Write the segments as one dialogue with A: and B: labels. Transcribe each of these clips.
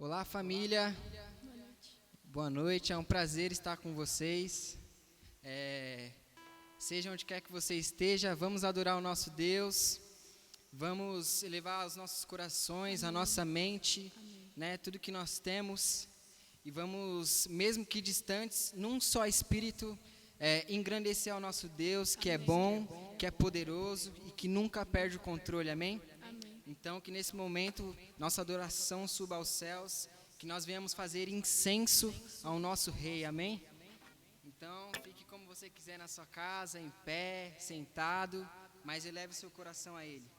A: Olá, família. Boa noite. É um prazer estar com vocês. Seja onde quer que você esteja, vamos adorar o nosso Deus. Vamos elevar os nossos corações, a nossa mente, né, tudo que nós temos. E vamos, mesmo que distantes, num só espírito, engrandecer ao nosso Deus, que é bom, que é poderoso e que nunca perde o controle. Amém? Então, que nesse momento nossa adoração suba aos céus, que nós venhamos fazer incenso ao nosso Rei, amém? Então, fique como você quiser na sua casa, em pé, sentado, mas eleve seu coração a Ele.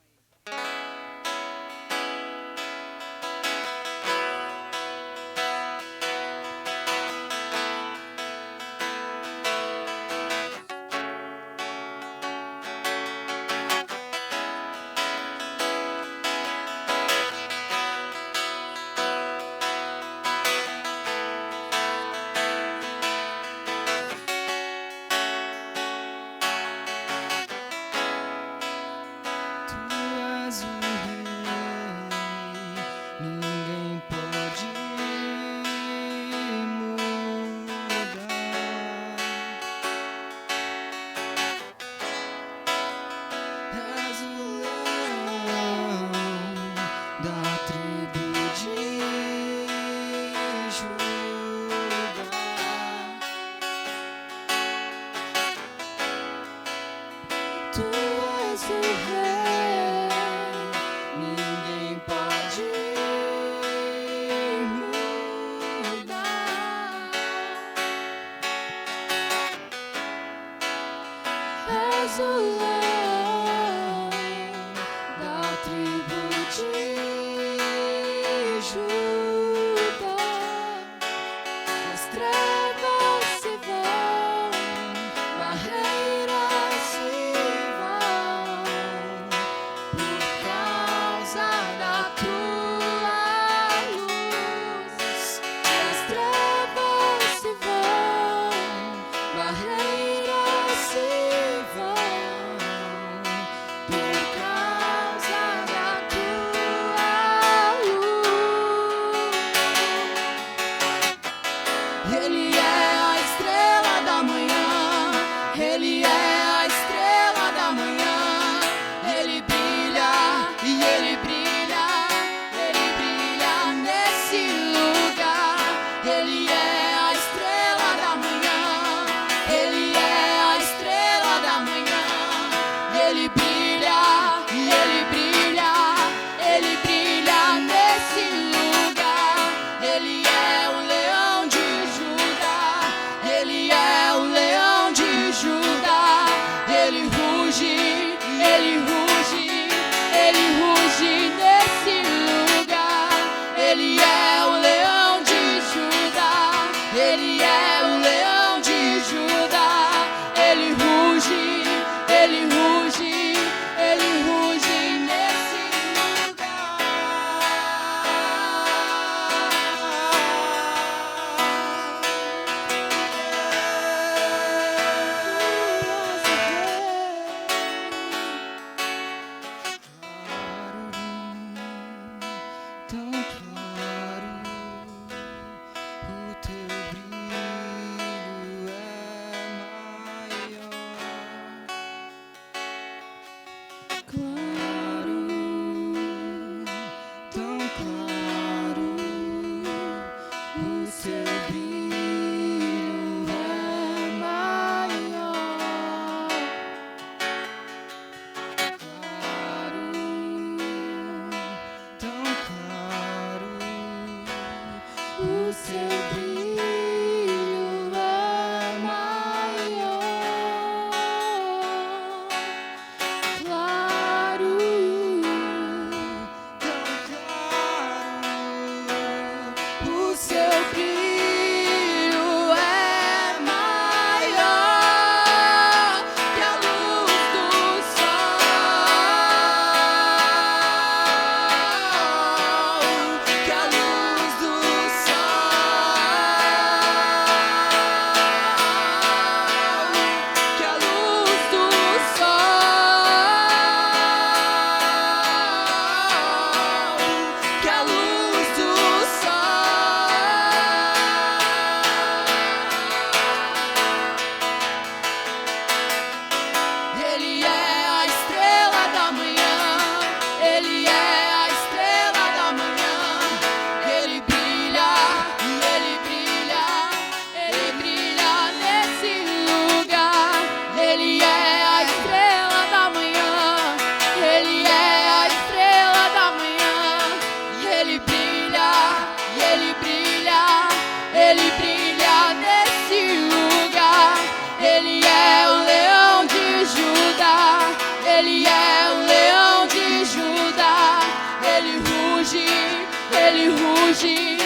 B: Ele ruge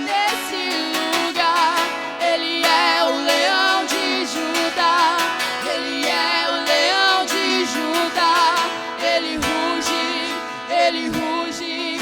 B: nesse lugar. Ele é o leão de Judá. Ele é o leão de Judá. Ele ruge nesse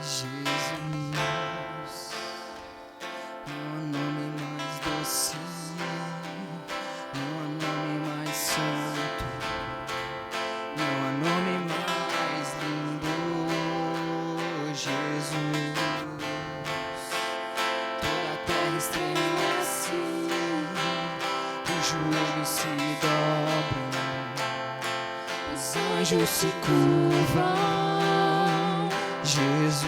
A: Jesus, não há nome mais doce, não há nome mais santo, não há nome mais lindo. Jesus, toda a terra estremece, os joelhos se dobram, os anjos se curvam. Jesus,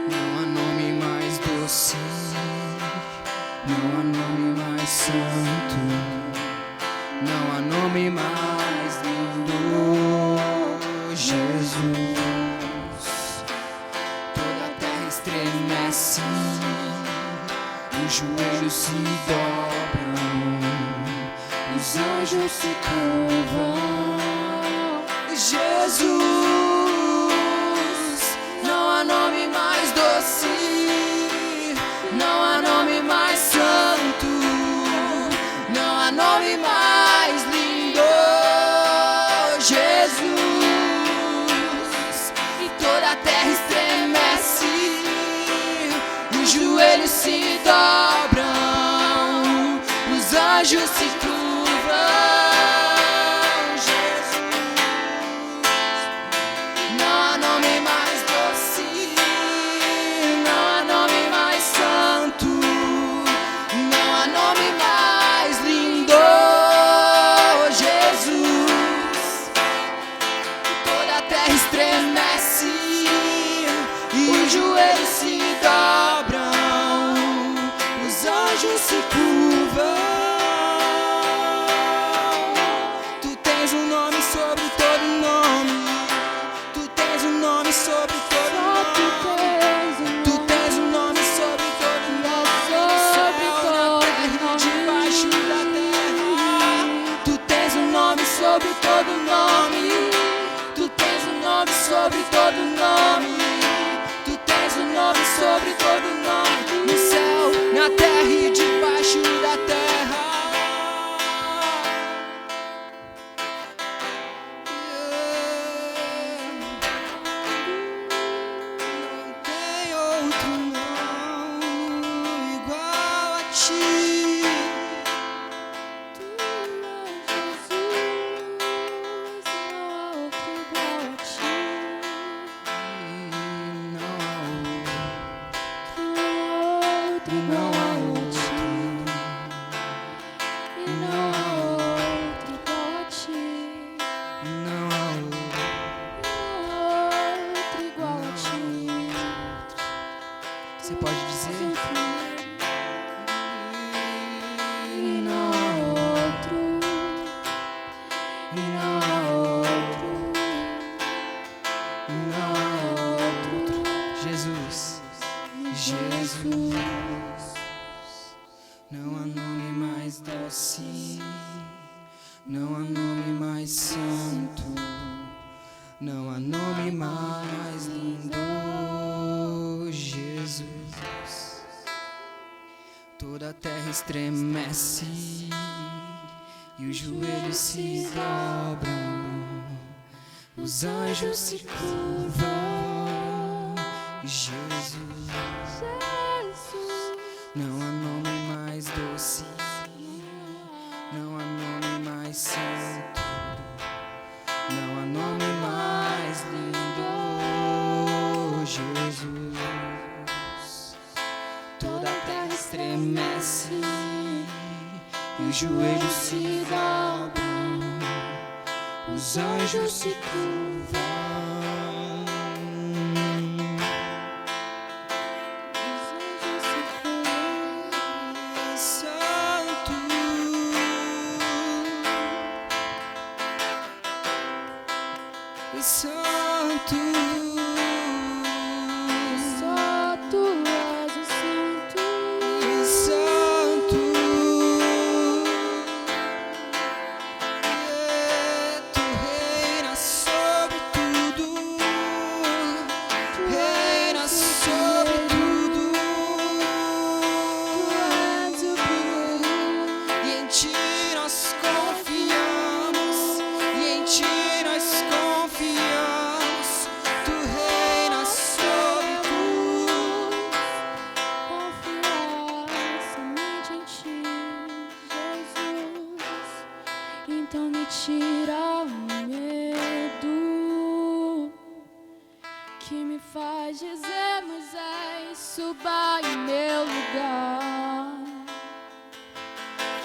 A: não há nome mais doce, não há nome mais santo, não há nome mais lindo. Jesus, toda a terra estremece, os joelhos se dobram, os anjos se curvam. Jesus, não há nome mais doce, não há nome mais santo, não há nome mais lindo. Jesus, e toda a terra estremece, os joelhos se dobram, os anjos se curvam. Sobre todo nome, tu tens um nome sobre todo nome, tu tens um nome sobre todo nome, no céu, na terra e debaixo da terra. Não tem outro não igual a ti. Você pode dizer? Não há outro, não há outro, não há outro. Jesus, Jesus, não há nome mais doce, não há nome mais santo, não há nome mais lindo. terra estremece e os joelhos se dobram, os anjos se curvam. Jesus, não há nome mais doce, não há nome mais santo, não há nome mais lindo. Jesus, toda a terra estremece e os joelhos se dobram, os anjos se curvam. Santo,
B: só tu és o santo,
A: Santo, tu reinas sobre tudo, reinas sobre tudo,
B: tu és o brilho,
A: e em ti nós confiamos, e em ti nós confiamos, tu reinas sobre tudo.
B: confiar somente em ti, Jesus. Então me tira o medo que me faz dizer, Moisés, suba em meu lugar.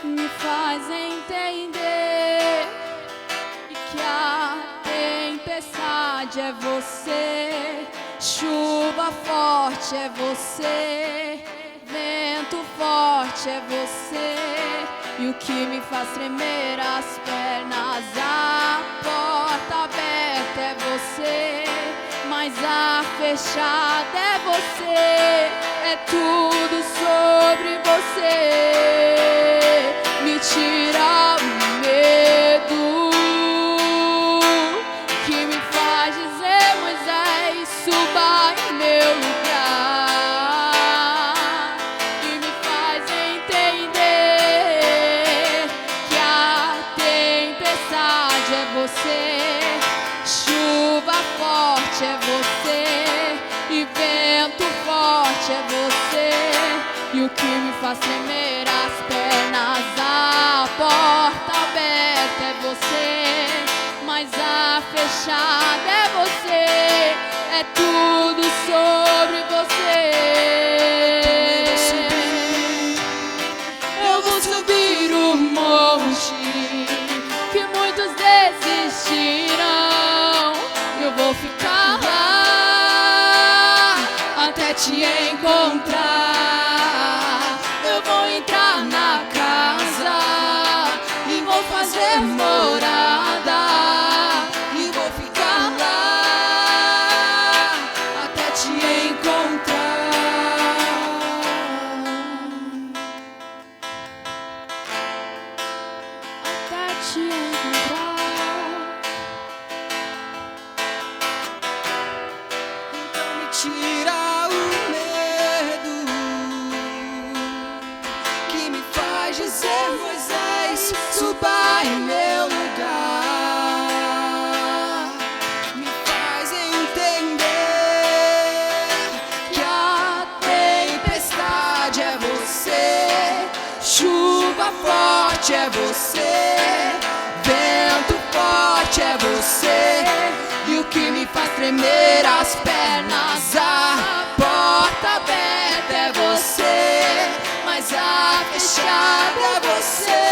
B: Me faz entender que a tempestade é você, chuva forte é você, vento forte é você, e o que me faz tremer as pernas, a porta aberta é você, mas a fechada é você, é tudo sobre você. Me tira o medo que me faz dizer, Moisés, suba em meu lugar, e me faz entender que a tempestade é você, chuva forte é você, e vento forte é você, e o que me faz tremer as pernas, a porta aberta é você, mas a fechada é você, é tudo sobre você. Eu vou subir o monte que muitos desistirão, eu vou ficar lá até te encontrar. Eu vou entrar na casa e vou fazer morada, e vou ficar lá até te encontrar. Até te encontrar.
A: Então me tira o medo que me faz dizer, Moisés, suba em meu lugar. Me faz entender que a tempestade é você, chuva forte é você, vento forte é você, e o que me faz tremer as pernas, a porta aberta é você, mas a fechada é você,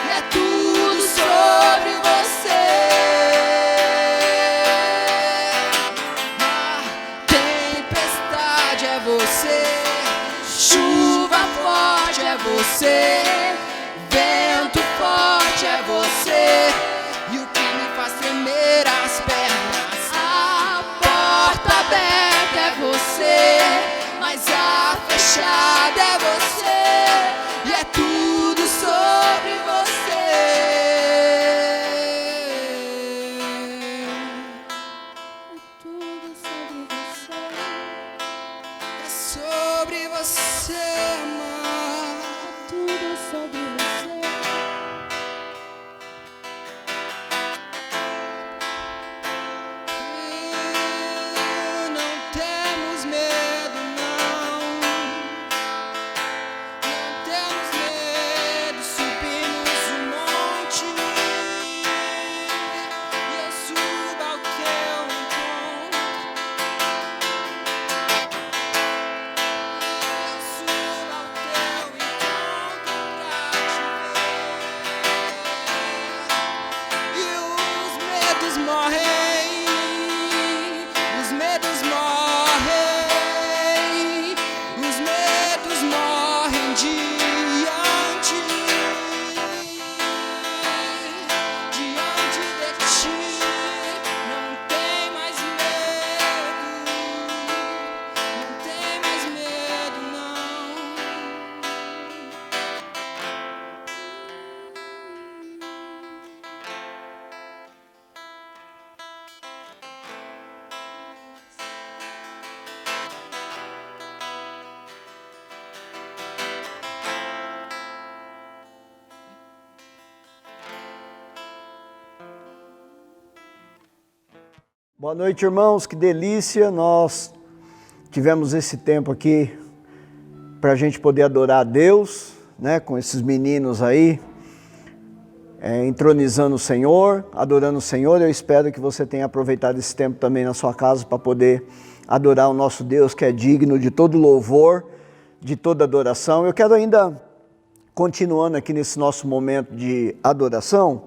A: e é tudo sobre você. A tempestade é você, chuva forte é você, vento forte é você, e o que me faz tremer as pernas, a porta aberta é você, mas a fechada é você, e é tudo sobre você.
B: É tudo sobre você.
A: É sobre você, amar.
C: Boa noite, irmãos, que delícia, nós tivemos esse tempo aqui para a gente poder adorar a Deus, né, com esses meninos aí, entronizando o Senhor, adorando o Senhor. Eu espero que você tenha aproveitado esse tempo também na sua casa para poder adorar o nosso Deus, que é digno de todo louvor, de toda adoração. Eu quero ainda, continuando aqui nesse nosso momento de adoração,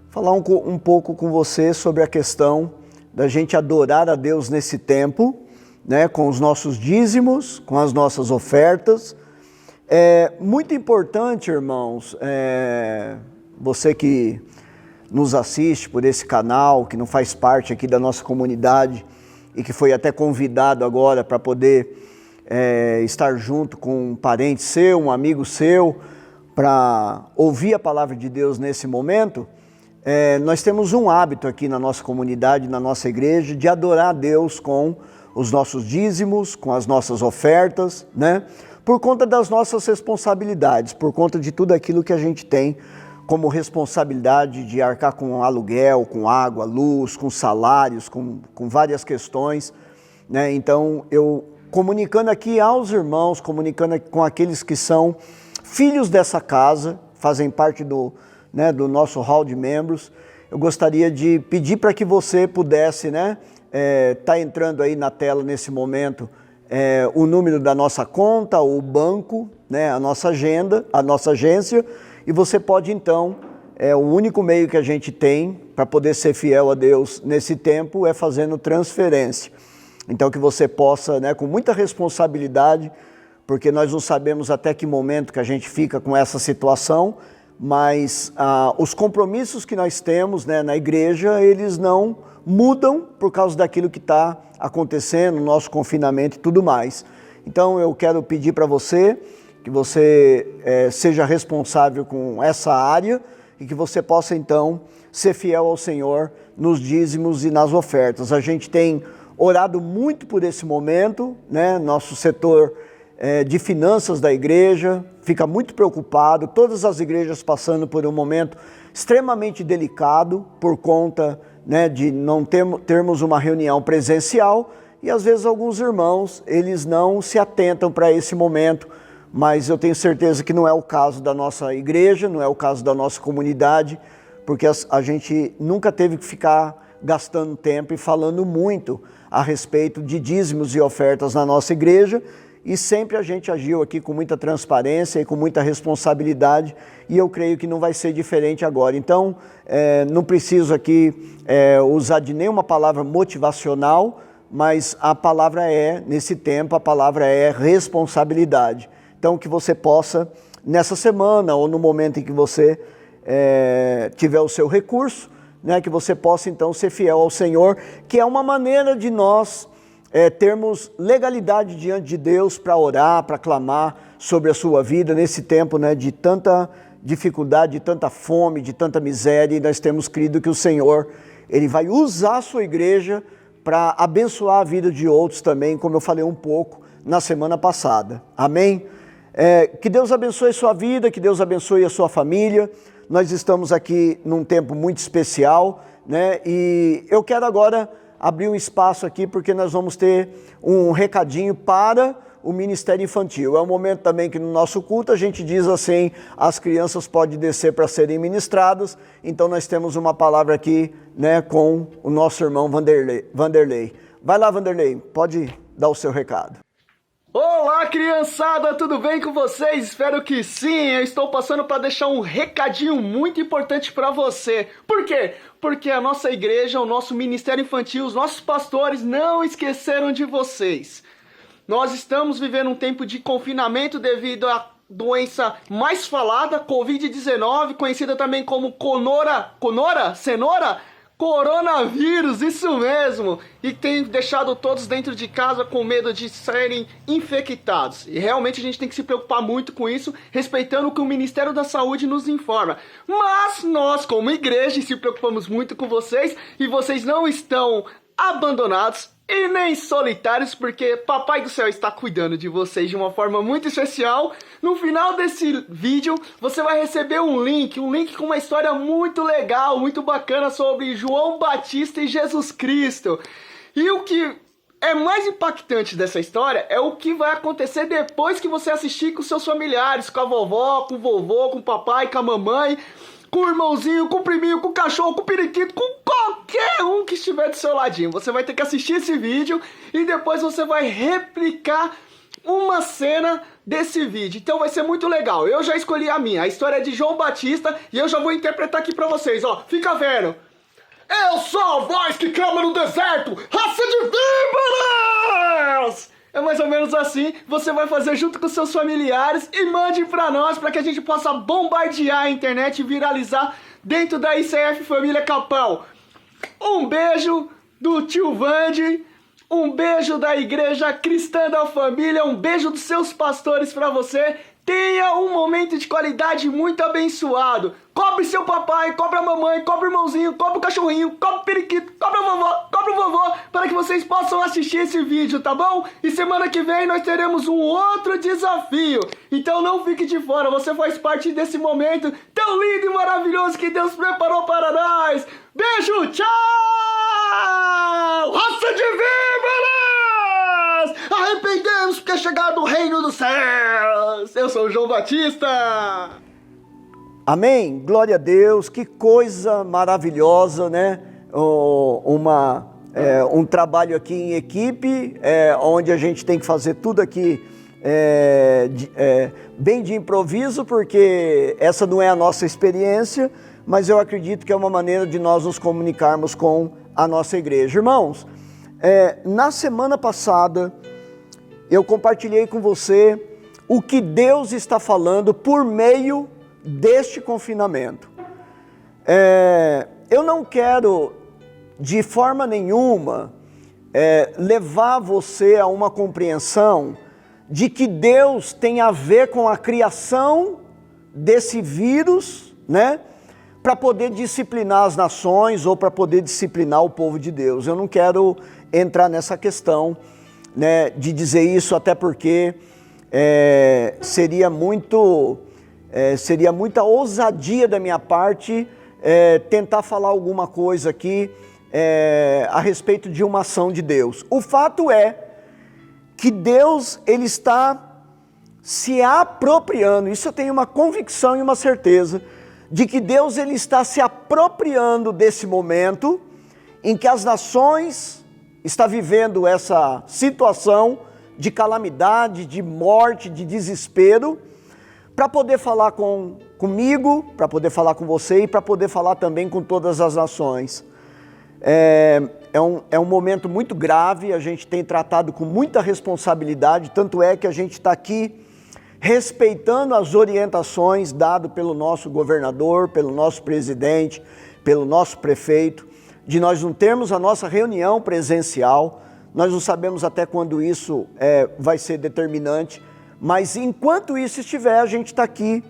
C: falar um pouco com você sobre a questão da gente adorar a Deus nesse tempo, né, com os nossos dízimos, com as nossas ofertas. É muito importante, irmãos, você que nos assiste por esse canal, que não faz parte aqui da nossa comunidade e que foi até convidado agora para poder estar junto com um parente seu, um amigo seu, para ouvir a palavra de Deus nesse momento. Nós temos um hábito aqui na nossa comunidade, na nossa igreja, de adorar a Deus com os nossos dízimos, com as nossas ofertas, né? Por conta das nossas responsabilidades, por conta de tudo aquilo que a gente tem como responsabilidade de arcar com aluguel, com água, luz, com salários, com várias questões, né? Então, eu comunicando aqui aos irmãos, comunicando com aqueles que são filhos dessa casa, fazem parte do nosso hall de membros, eu gostaria de pedir para que você pudesse, tá entrando aí na tela nesse momento o número da nossa conta, o banco, a nossa agenda, a nossa agência, e você pode então, o único meio que a gente tem para poder ser fiel a Deus nesse tempo é fazendo transferência. Então que você possa, com muita responsabilidade, porque nós não sabemos até que momento que a gente fica com essa situação, mas os compromissos que nós temos, na igreja, eles não mudam por causa daquilo que está acontecendo, nosso confinamento e tudo mais. Então eu quero pedir para você que você seja responsável com essa área e que você possa então ser fiel ao Senhor nos dízimos e nas ofertas. A gente tem orado muito por esse momento, nosso setor de finanças da igreja fica muito preocupado, todas as igrejas passando por um momento extremamente delicado por conta de não termos uma reunião presencial, e às vezes alguns irmãos, eles não se atentam para esse momento, mas eu tenho certeza que não é o caso da nossa igreja, não é o caso da nossa comunidade, porque a gente nunca teve que ficar gastando tempo e falando muito a respeito de dízimos e ofertas na nossa igreja, e sempre a gente agiu aqui com muita transparência e com muita responsabilidade, e eu creio que não vai ser diferente agora. Então, não preciso aqui usar de nenhuma palavra motivacional, mas a palavra nesse tempo, a palavra é responsabilidade. Então, que você possa, nessa semana ou no momento em que você tiver o seu recurso, que você possa então ser fiel ao Senhor, que é uma maneira de nós termos legalidade diante de Deus para orar, para clamar sobre a sua vida nesse tempo de tanta dificuldade, de tanta fome, de tanta miséria, e nós temos crido que o Senhor, Ele vai usar a sua igreja para abençoar a vida de outros também, como eu falei um pouco na semana passada. Amém? Que Deus abençoe a sua vida, que Deus abençoe a sua família. Nós estamos aqui num tempo muito especial, e eu quero agora abrir um espaço aqui, porque nós vamos ter um recadinho para o Ministério Infantil. É um momento também que no nosso culto a gente diz assim, as crianças podem descer para serem ministradas, então nós temos uma palavra aqui, com o nosso irmão Vanderlei. Vai lá, Vanderlei, pode dar o seu recado.
D: Olá, criançada, tudo bem com vocês? Espero que sim. Eu estou passando para deixar um recadinho muito importante para você. Por quê? Porque a nossa igreja, o nosso ministério infantil, os nossos pastores não esqueceram de vocês. Nós estamos vivendo um tempo de confinamento devido à doença mais falada, Covid-19, conhecida também como coronavírus, isso mesmo, e tem deixado todos dentro de casa com medo de serem infectados. E realmente a gente tem que se preocupar muito com isso, respeitando o que o Ministério da Saúde nos informa. Mas nós, como igreja, se preocupamos muito com vocês, e vocês não estão abandonados, e nem solitários, porque Papai do Céu está cuidando de vocês de uma forma muito especial. No final desse vídeo, você vai receber um link com uma história muito legal, muito bacana sobre João Batista e Jesus Cristo. E o que é mais impactante dessa história é o que vai acontecer depois que você assistir com seus familiares, com a vovó, com o vovô, com o papai, com a mamãe, com o irmãozinho, com o priminho, com o cachorro, com o periquito, com qualquer um que estiver do seu ladinho. Você vai ter que assistir esse vídeo e depois você vai replicar uma cena desse vídeo. Então vai ser muito legal. Eu já escolhi a minha. A história é de João Batista e eu já vou interpretar aqui pra vocês, ó. Fica vendo. Eu sou a voz que clama no deserto, raça de víboras! É mais ou menos assim, você vai fazer junto com seus familiares e mande pra nós, pra que a gente possa bombardear a internet e viralizar dentro da ICF Família Capão. Um beijo do tio Vande, um beijo da Igreja Cristã da Família, um beijo dos seus pastores pra você. Tenha um momento de qualidade muito abençoado. Cobre seu papai, cobre a mamãe, cobre o irmãozinho, cobre o cachorrinho, cobre o periquito, cobre a vovó, cobre o vovô, para que vocês possam assistir esse vídeo, tá bom? E semana que vem nós teremos um outro desafio. Então não fique de fora, você faz parte desse momento tão lindo e maravilhoso que Deus preparou para nós. Beijo, tchau! Raça de víboras! Arrependemos porque é chegado o reino dos céus. Eu sou o João Batista.
C: Amém? Glória a Deus, que coisa maravilhosa, né? Um trabalho aqui em equipe, onde a gente tem que fazer tudo aqui bem de improviso, porque essa não é a nossa experiência, mas eu acredito que é uma maneira de nós nos comunicarmos com a nossa igreja. Irmãos, na semana passada, eu compartilhei com você o que Deus está falando por meio deste confinamento. Eu não quero de forma nenhuma levar você a uma compreensão de que Deus tem a ver com a criação desse vírus, né, para poder disciplinar as nações ou para poder disciplinar o povo de Deus. Eu não quero entrar nessa questão, né, de dizer isso, até porque seria muita ousadia da minha parte tentar falar alguma coisa aqui a respeito de uma ação de Deus. O fato é que Deus, Ele está se apropriando, isso eu tenho uma convicção e uma certeza, de que Deus, Ele está se apropriando desse momento em que as nações estão vivendo essa situação de calamidade, de morte, de desespero, para poder falar comigo, para poder falar com você e para poder falar também com todas as nações. É um momento muito grave, a gente tem tratado com muita responsabilidade, tanto é que a gente está aqui respeitando as orientações dadas pelo nosso governador, pelo nosso presidente, pelo nosso prefeito, de nós não termos a nossa reunião presencial. Nós não sabemos até quando isso vai ser determinante, mas enquanto isso estiver, a gente está aqui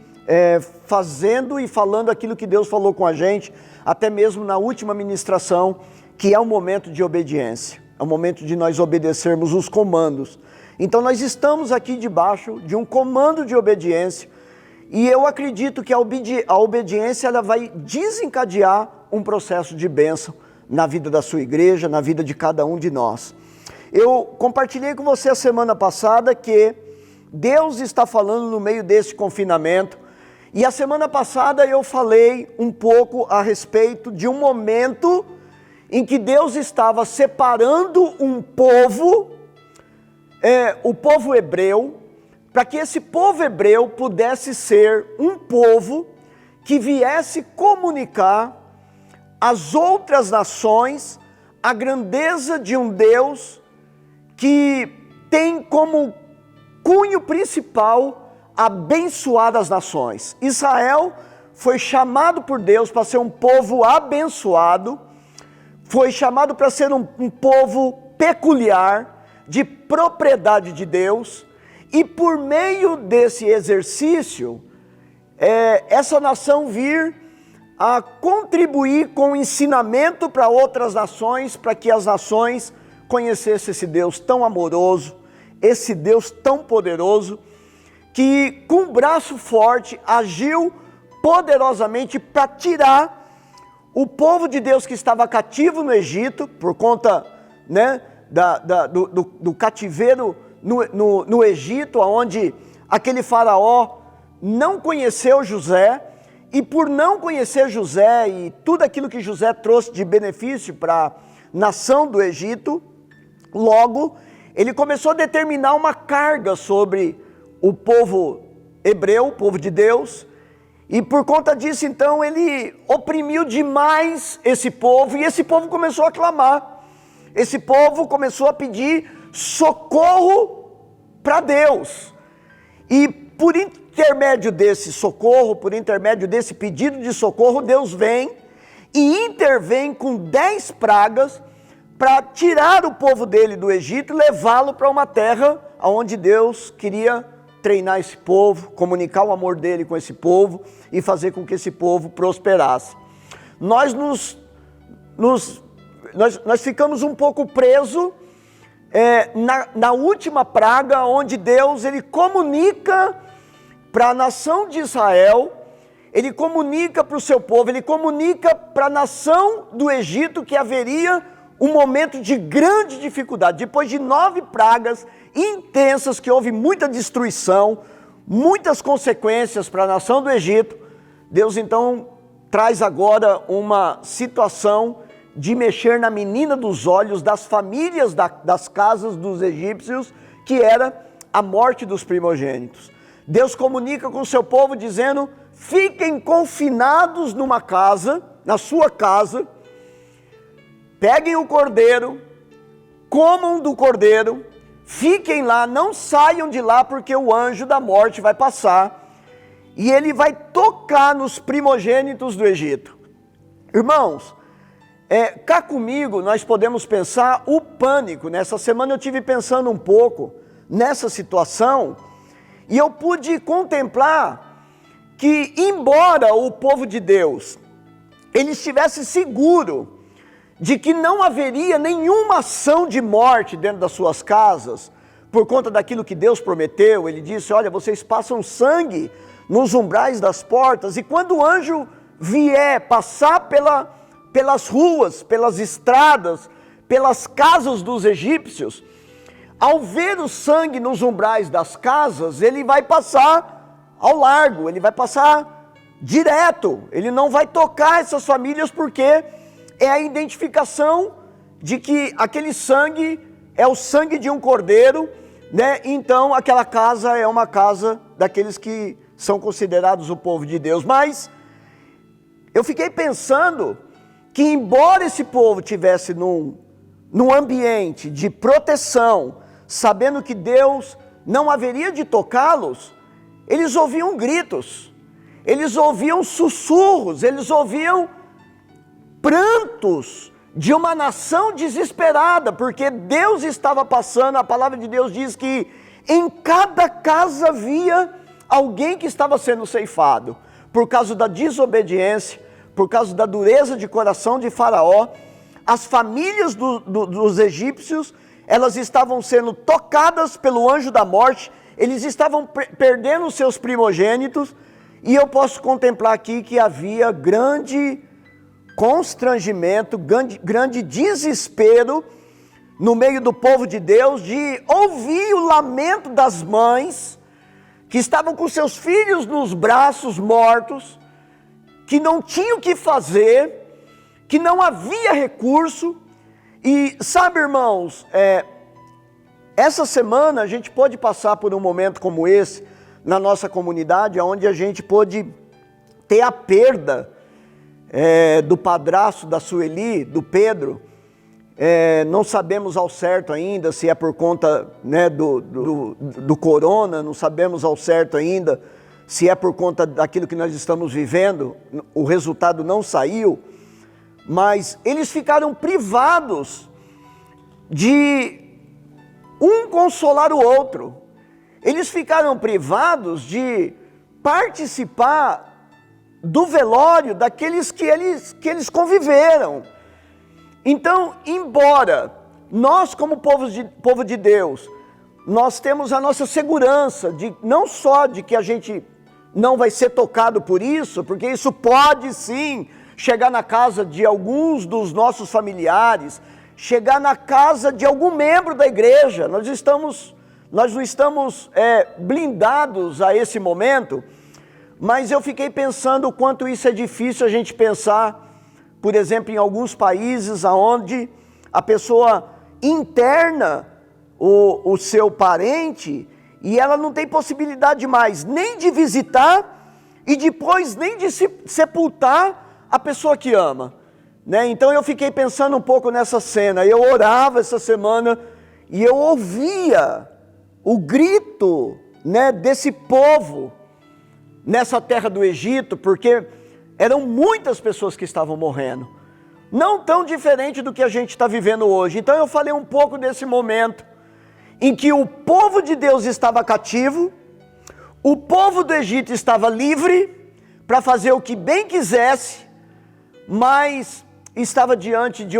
C: fazendo e falando aquilo que Deus falou com a gente, até mesmo na última ministração, que é um momento de obediência, é um momento de nós obedecermos os comandos. Então nós estamos aqui debaixo de um comando de obediência, e eu acredito que a obediência ela vai desencadear um processo de bênção na vida da sua igreja, na vida de cada um de nós. Eu compartilhei com você a semana passada que Deus está falando no meio desse confinamento, e a semana passada eu falei um pouco a respeito de um momento em que Deus estava separando um povo, o povo hebreu, para que esse povo hebreu pudesse ser um povo que viesse comunicar às outras nações a grandeza de um Deus que tem como cunho principal abençoar as nações. Israel foi chamado por Deus para ser um povo abençoado, foi chamado para ser um povo peculiar, de propriedade de Deus, e por meio desse exercício, essa nação vir a contribuir com o ensinamento para outras nações, para que as nações conhecesse esse Deus tão amoroso, esse Deus tão poderoso, que com um braço forte agiu poderosamente para tirar o povo de Deus que estava cativo no Egito, por conta, né, do cativeiro no Egito, onde aquele faraó não conheceu José, e por não conhecer José e tudo aquilo que José trouxe de benefício para a nação do Egito, logo ele começou a determinar uma carga sobre o povo hebreu, o povo de Deus, e por conta disso então ele oprimiu demais esse povo, e esse povo começou a clamar, esse povo começou a pedir socorro para Deus, e por intermédio desse socorro, por intermédio desse pedido de socorro, Deus vem e intervém com 10 pragas para tirar o povo dele do Egito e levá-lo para uma terra onde Deus queria treinar esse povo, comunicar o amor dele com esse povo e fazer com que esse povo prosperasse. Nós ficamos um pouco presos na última praga, onde Deus ele comunica para a nação de Israel, ele comunica para o seu povo, ele comunica para a nação do Egito que haveria um momento de grande dificuldade. Depois de 9 pragas intensas, que houve muita destruição, muitas consequências para a nação do Egito, Deus então traz agora uma situação de mexer na menina dos olhos das famílias das casas dos egípcios, que era a morte dos primogênitos. Deus comunica com o seu povo dizendo: fiquem confinados numa casa, na sua casa, peguem o cordeiro, comam do cordeiro, fiquem lá, não saiam de lá, porque o anjo da morte vai passar e ele vai tocar nos primogênitos do Egito. Irmãos, cá comigo nós podemos pensar o pânico. Nessa semana eu tive pensando um pouco nessa situação, e eu pude contemplar que, embora o povo de Deus ele estivesse seguro de que não haveria nenhuma ação de morte dentro das suas casas, por conta daquilo que Deus prometeu, ele disse: olha, vocês passam sangue nos umbrais das portas, e quando o anjo vier passar pelas ruas, pelas estradas, pelas casas dos egípcios, ao ver o sangue nos umbrais das casas, ele vai passar ao largo, ele vai passar direto, ele não vai tocar essas famílias, porque é a identificação de que aquele sangue é o sangue de um cordeiro, né? Então aquela casa é uma casa daqueles que são considerados o povo de Deus. Mas eu fiquei pensando que, embora esse povo tivesse num ambiente de proteção, sabendo que Deus não haveria de tocá-los, eles ouviam gritos, eles ouviam sussurros, eles ouviam prantos de uma nação desesperada, porque Deus estava passando. A palavra de Deus diz que em cada casa havia alguém que estava sendo ceifado, por causa da desobediência, por causa da dureza de coração de Faraó. As famílias dos egípcios, elas estavam sendo tocadas pelo anjo da morte, eles estavam perdendo os seus primogênitos, e eu posso contemplar aqui que havia grande constrangimento, grande desespero no meio do povo de Deus, de ouvir o lamento das mães que estavam com seus filhos nos braços mortos, que não tinham o que fazer, que não havia recurso. E sabe, irmãos, essa semana a gente pode passar por um momento como esse na nossa comunidade, onde a gente pôde ter a perda do padrasto da Sueli, do Pedro. Não sabemos ao certo ainda se é por conta, né, do corona, não sabemos ao certo ainda se é por conta daquilo que nós estamos vivendo. O resultado não saiu, mas eles ficaram privados de um consolar o outro. Eles ficaram privados de participar do velório daqueles que eles conviveram. Então, embora nós como povo de Deus, nós temos a nossa segurança, não só de que a gente não vai ser tocado por isso, porque isso pode sim chegar na casa de alguns dos nossos familiares, chegar na casa de algum membro da igreja. Nós não estamos blindados a esse momento, mas eu fiquei pensando o quanto isso é difícil a gente pensar, por exemplo, em alguns países onde a pessoa interna o seu parente e ela não tem possibilidade mais nem de visitar e depois nem de sepultar a pessoa que ama, né? Então eu fiquei pensando um pouco nessa cena. Eu orava essa semana e eu ouvia o grito, né, desse povo nessa terra do Egito, porque eram muitas pessoas que estavam morrendo, não tão diferente do que a gente está vivendo hoje. Então eu falei um pouco desse momento em que o povo de Deus estava cativo, o povo do Egito estava livre para fazer o que bem quisesse, mas estava diante de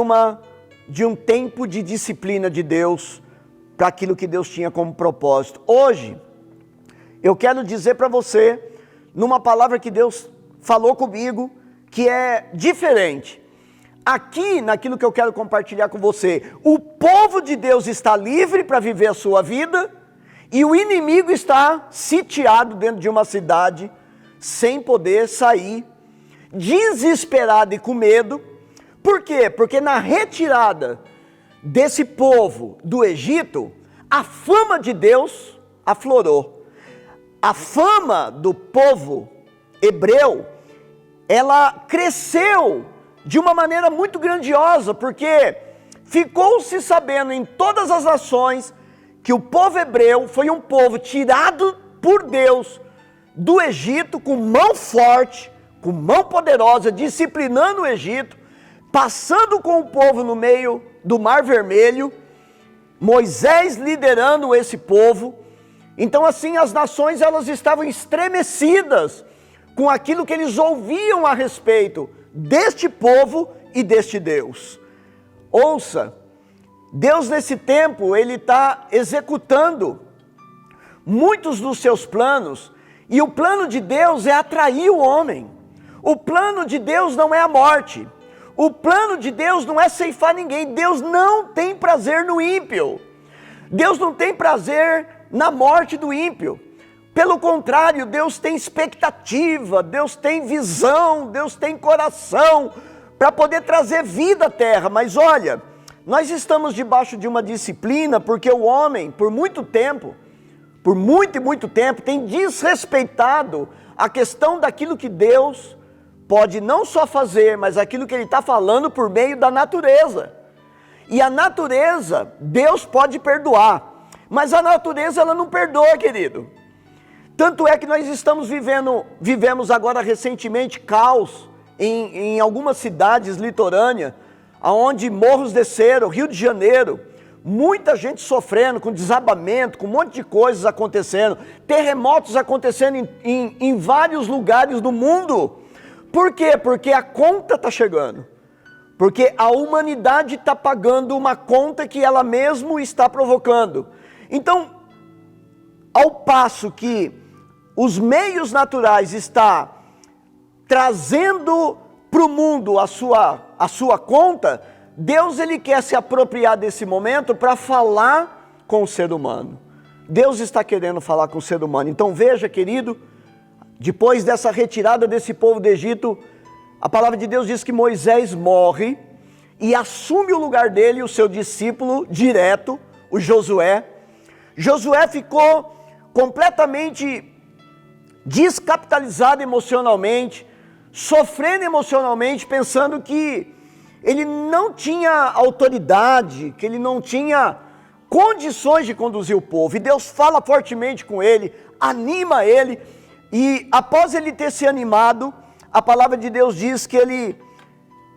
C: um tempo de disciplina de Deus para aquilo que Deus tinha como propósito. Hoje, eu quero dizer para você, numa palavra que Deus falou comigo, que é diferente. Aqui, naquilo que eu quero compartilhar com você, o povo de Deus está livre para viver a sua vida e o inimigo está sitiado dentro de uma cidade, sem poder sair, desesperado e com medo. Por quê? Porque na retirada desse povo do Egito, a fama de Deus aflorou. A fama do povo hebreu, ela cresceu de uma maneira muito grandiosa, porque ficou-se sabendo em todas as nações que o povo hebreu foi um povo tirado por Deus do Egito com mão forte, com mão poderosa, disciplinando o Egito, passando com o povo no meio do Mar Vermelho, Moisés liderando esse povo. Então assim as nações elas estavam estremecidas com aquilo que eles ouviam a respeito deste povo e deste Deus. Ouça, Deus nesse tempo, Ele está executando muitos dos seus planos, e o plano de Deus é atrair o homem. O plano de Deus não é a morte, o plano de Deus não é ceifar ninguém. Deus não tem prazer no ímpio, Deus não tem prazer na morte do ímpio. Pelo contrário, Deus tem expectativa, Deus tem visão, Deus tem coração para poder trazer vida à terra. Mas olha, nós estamos debaixo de uma disciplina porque o homem, por muito tempo, por muito e muito tempo, tem desrespeitado a questão daquilo que Deus pode não só fazer, mas aquilo que Ele está falando por meio da natureza. E a natureza, Deus pode perdoar, mas a natureza ela não perdoa, querido. Tanto é que nós vivemos agora recentemente caos em algumas cidades litorâneas, onde morros desceram, Rio de Janeiro, muita gente sofrendo com desabamento, com um monte de coisas acontecendo, terremotos acontecendo em vários lugares do mundo. Por quê? Porque a conta está chegando, porque a humanidade está pagando uma conta que ela mesma está provocando. Então, ao passo que os meios naturais estão trazendo para o mundo a sua conta, Deus ele quer se apropriar desse momento para falar com o ser humano. Deus está querendo falar com o ser humano. Então veja, querido, depois dessa retirada desse povo do Egito, a palavra de Deus diz que Moisés morre e assume o lugar dele o seu discípulo direto, o Josué. Josué ficou completamente descapitalizado emocionalmente, sofrendo emocionalmente, pensando que ele não tinha autoridade, que ele não tinha condições de conduzir o povo. E Deus fala fortemente com ele, anima ele, e após ele ter se animado, a palavra de Deus diz que ele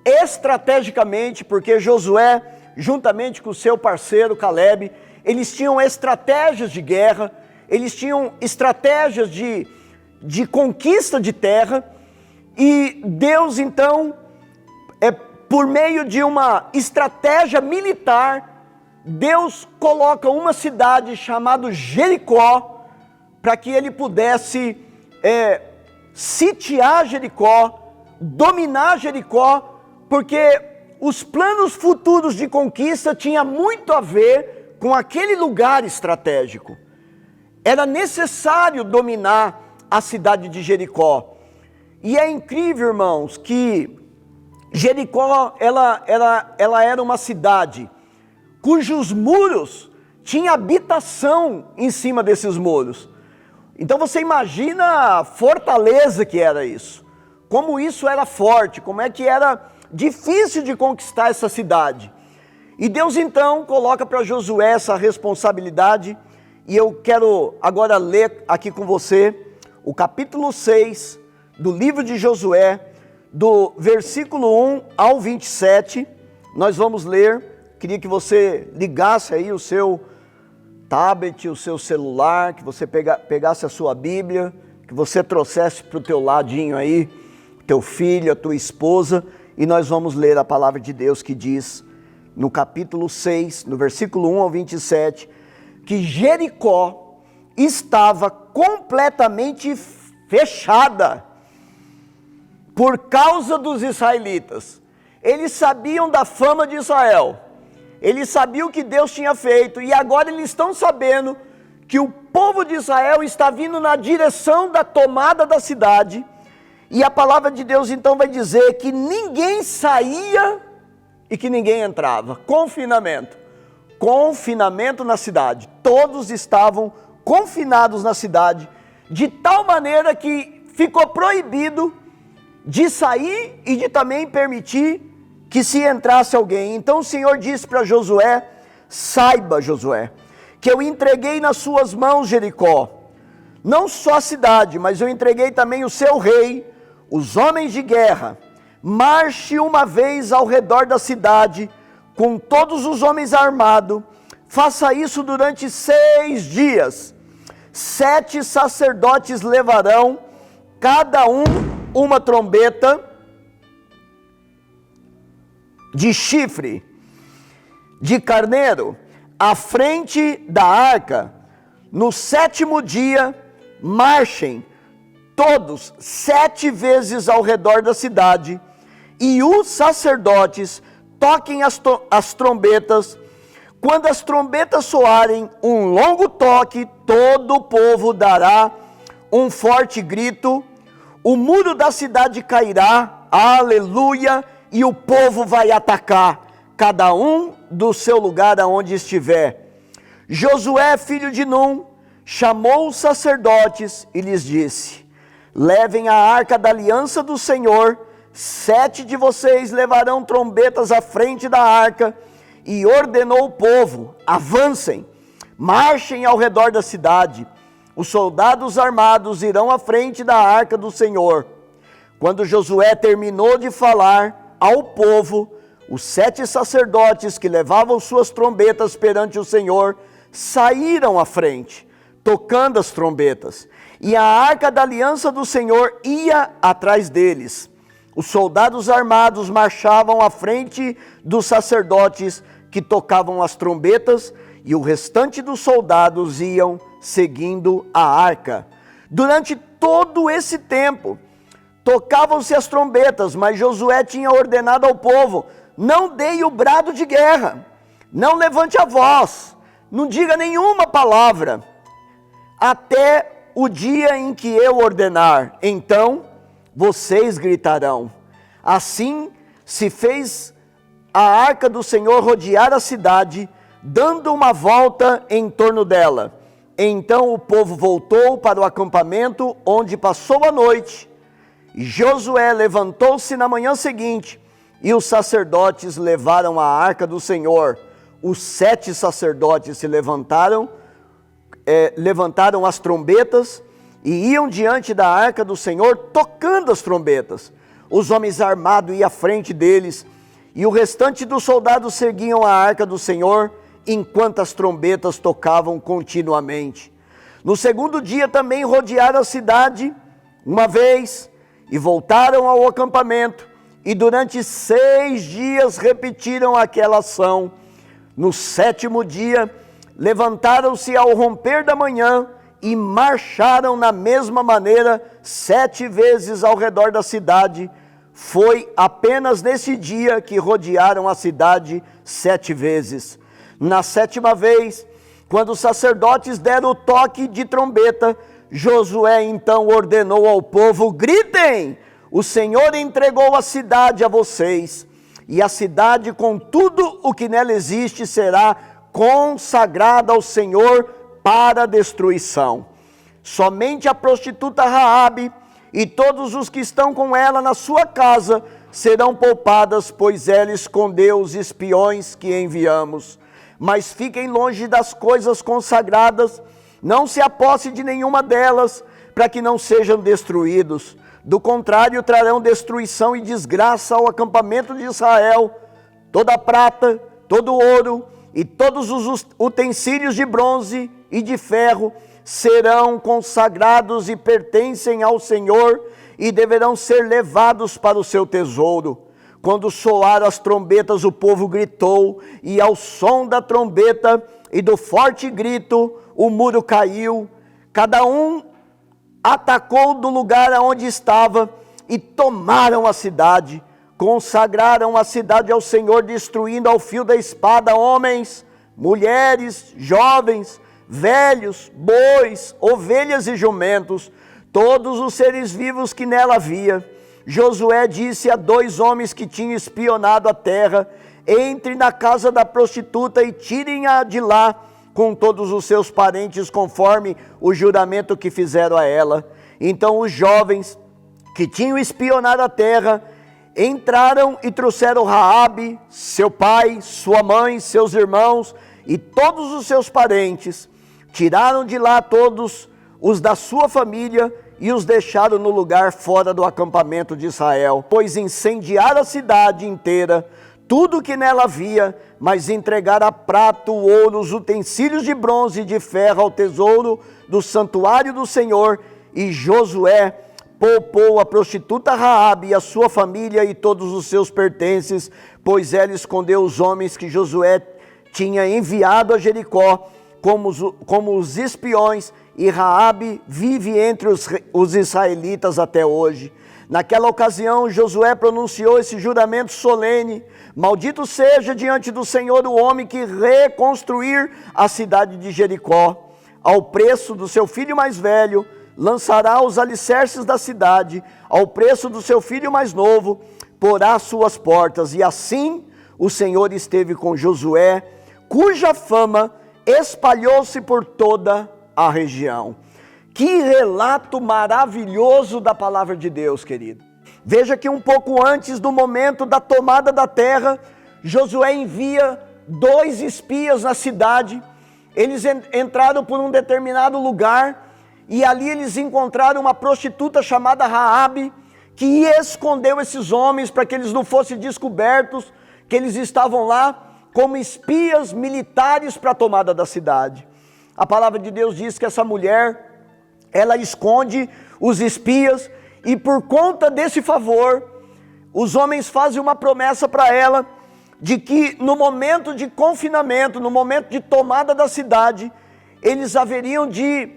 C: estrategicamente, porque Josué, juntamente com o seu parceiro Caleb, eles tinham estratégias de guerra, eles tinham estratégias de conquista de terra, e Deus então, por meio de uma estratégia militar, Deus coloca uma cidade chamada Jericó, para que ele pudesse sitiar Jericó, dominar Jericó, porque os planos futuros de conquista tinham muito a ver com aquele lugar estratégico. Era necessário dominar a cidade de Jericó. E é incrível, irmãos, que Jericó ela era uma cidade cujos muros tinham habitação em cima desses muros. Então você imagina a fortaleza que era isso, como isso era forte, como é que era difícil de conquistar essa cidade. E Deus então coloca para Josué essa responsabilidade, e eu quero agora ler aqui com você o capítulo 6 do livro de Josué, do versículo 1 ao 27, nós vamos ler. Queria que você ligasse aí o seu tablet, o seu celular, que você pegasse a sua Bíblia, que você trouxesse para o teu ladinho aí, teu filho, a tua esposa, e nós vamos ler a palavra de Deus que diz, no capítulo 6, no versículo 1 ao 27, que Jericó estava completamente fechada por causa dos israelitas. Eles sabiam da fama de Israel, eles sabiam o que Deus tinha feito, e agora eles estão sabendo que o povo de Israel está vindo na direção da tomada da cidade, e a palavra de Deus então vai dizer que ninguém saía e que ninguém entrava. Confinamento na cidade, todos estavam confinados na cidade, de tal maneira que ficou proibido de sair e de também permitir que se entrasse alguém. Então o Senhor disse para Josué: saiba, Josué, que eu entreguei nas suas mãos Jericó, não só a cidade, mas eu entreguei também o seu rei, os homens de guerra. Marche uma vez ao redor da cidade, com todos os homens armados, faça isso durante 6 dias. 7 sacerdotes levarão, cada um uma trombeta de chifre de carneiro, à frente da arca. No 7º dia, marchem todos 7 vezes ao redor da cidade, e os sacerdotes toquem as trombetas. Quando as trombetas soarem um longo toque, todo o povo dará um forte grito, o muro da cidade cairá, aleluia, e o povo vai atacar, cada um do seu lugar aonde estiver. Josué, filho de Num, chamou os sacerdotes e lhes disse: levem a arca da aliança do Senhor, 7 de vocês levarão trombetas à frente da arca. E ordenou o povo: avancem, marchem ao redor da cidade. Os soldados armados irão à frente da arca do Senhor. Quando Josué terminou de falar ao povo, os 7 sacerdotes que levavam suas trombetas perante o Senhor saíram à frente, tocando as trombetas, e a arca da aliança do Senhor ia atrás deles. Os soldados armados marchavam à frente dos sacerdotes que tocavam as trombetas, e o restante dos soldados iam seguindo a arca. Durante todo esse tempo, tocavam-se as trombetas, mas Josué tinha ordenado ao povo: não deem o brado de guerra, não levante a voz, não diga nenhuma palavra, até o dia em que eu ordenar, então vocês gritarão. Assim se fez a arca do Senhor rodear a cidade, dando uma volta em torno dela. Então o povo voltou para o acampamento, onde passou a noite. E Josué levantou-se na manhã seguinte, e os sacerdotes levaram a arca do Senhor. Os 7 sacerdotes se levantaram as trombetas, e iam diante da arca do Senhor, tocando as trombetas. Os homens armados iam à frente deles, e o restante dos soldados seguiam a arca do Senhor, enquanto as trombetas tocavam continuamente. No 2º dia também rodearam a cidade uma vez, e voltaram ao acampamento, e durante 6 dias repetiram aquela ação. No 7º dia, levantaram-se ao romper da manhã e marcharam na mesma maneira 7 vezes ao redor da cidade. Foi apenas nesse dia que rodearam a cidade 7 vezes. Na 7ª vez, quando os sacerdotes deram o toque de trombeta, Josué então ordenou ao povo: gritem! O Senhor entregou a cidade a vocês, e a cidade com tudo o que nela existe será consagrada ao Senhor para destruição. Somente a prostituta Raabe e todos os que estão com ela na sua casa serão poupadas, pois ela escondeu os espiões que enviamos. Mas fiquem longe das coisas consagradas, não se aposse de nenhuma delas, para que não sejam destruídos. Do contrário, trarão destruição e desgraça ao acampamento de Israel. Toda a prata, todo o ouro e todos os utensílios de bronze e de ferro serão consagrados e pertencem ao Senhor e deverão ser levados para o seu tesouro. Quando soaram as trombetas, o povo gritou, e ao som da trombeta e do forte grito, o muro caiu. Cada um atacou do lugar aonde estava e tomaram a cidade. Consagraram a cidade ao Senhor, destruindo ao fio da espada homens, mulheres, jovens, velhos, bois, ovelhas e jumentos, todos os seres vivos que nela havia. Josué disse a 2 homens que tinham espionado a terra: entrem na casa da prostituta e tirem-a de lá com todos os seus parentes, conforme o juramento que fizeram a ela. Então os jovens que tinham espionado a terra entraram e trouxeram Raabe, seu pai, sua mãe, seus irmãos e todos os seus parentes. Tiraram de lá todos os da sua família e os deixaram no lugar fora do acampamento de Israel, pois incendiaram a cidade inteira, tudo que nela havia, mas entregaram a prata, o ouro, os utensílios de bronze e de ferro ao tesouro do santuário do Senhor. E Josué poupou a prostituta Raabe e a sua família e todos os seus pertences, pois ela escondeu os homens que Josué tinha enviado a Jericó como os espiões, e Raabe vive entre os israelitas até hoje. Naquela ocasião, Josué pronunciou esse juramento solene: maldito seja diante do Senhor o homem que reconstruir a cidade de Jericó. Ao preço do seu filho mais velho, lançará os alicerces da cidade, ao preço do seu filho mais novo, porá suas portas. E assim o Senhor esteve com Josué, cuja fama espalhou-se por toda a região. Que relato maravilhoso da palavra de Deus, querido. Veja que um pouco antes do momento da tomada da terra, Josué envia 2 espias na cidade. Eles entraram por um determinado lugar e ali eles encontraram uma prostituta chamada Raabe, que escondeu esses homens para que eles não fossem descobertos, que eles estavam lá como espias militares para a tomada da cidade. A palavra de Deus diz que essa mulher, ela esconde os espias, e por conta desse favor, os homens fazem uma promessa para ela, de que no momento de confinamento, no momento de tomada da cidade, eles haveriam de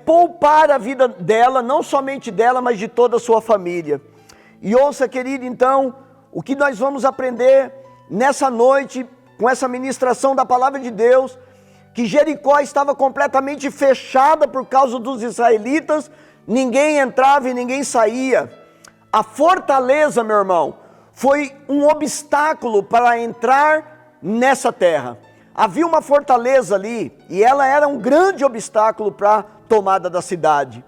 C: poupar a vida dela, não somente dela, mas de toda a sua família. E ouça, querido, então, o que nós vamos aprender nessa noite, com essa ministração da palavra de Deus, que Jericó estava completamente fechada por causa dos israelitas, ninguém entrava e ninguém saía. A fortaleza, meu irmão, foi um obstáculo para entrar nessa terra. Havia uma fortaleza ali, e ela era um grande obstáculo para a tomada da cidade.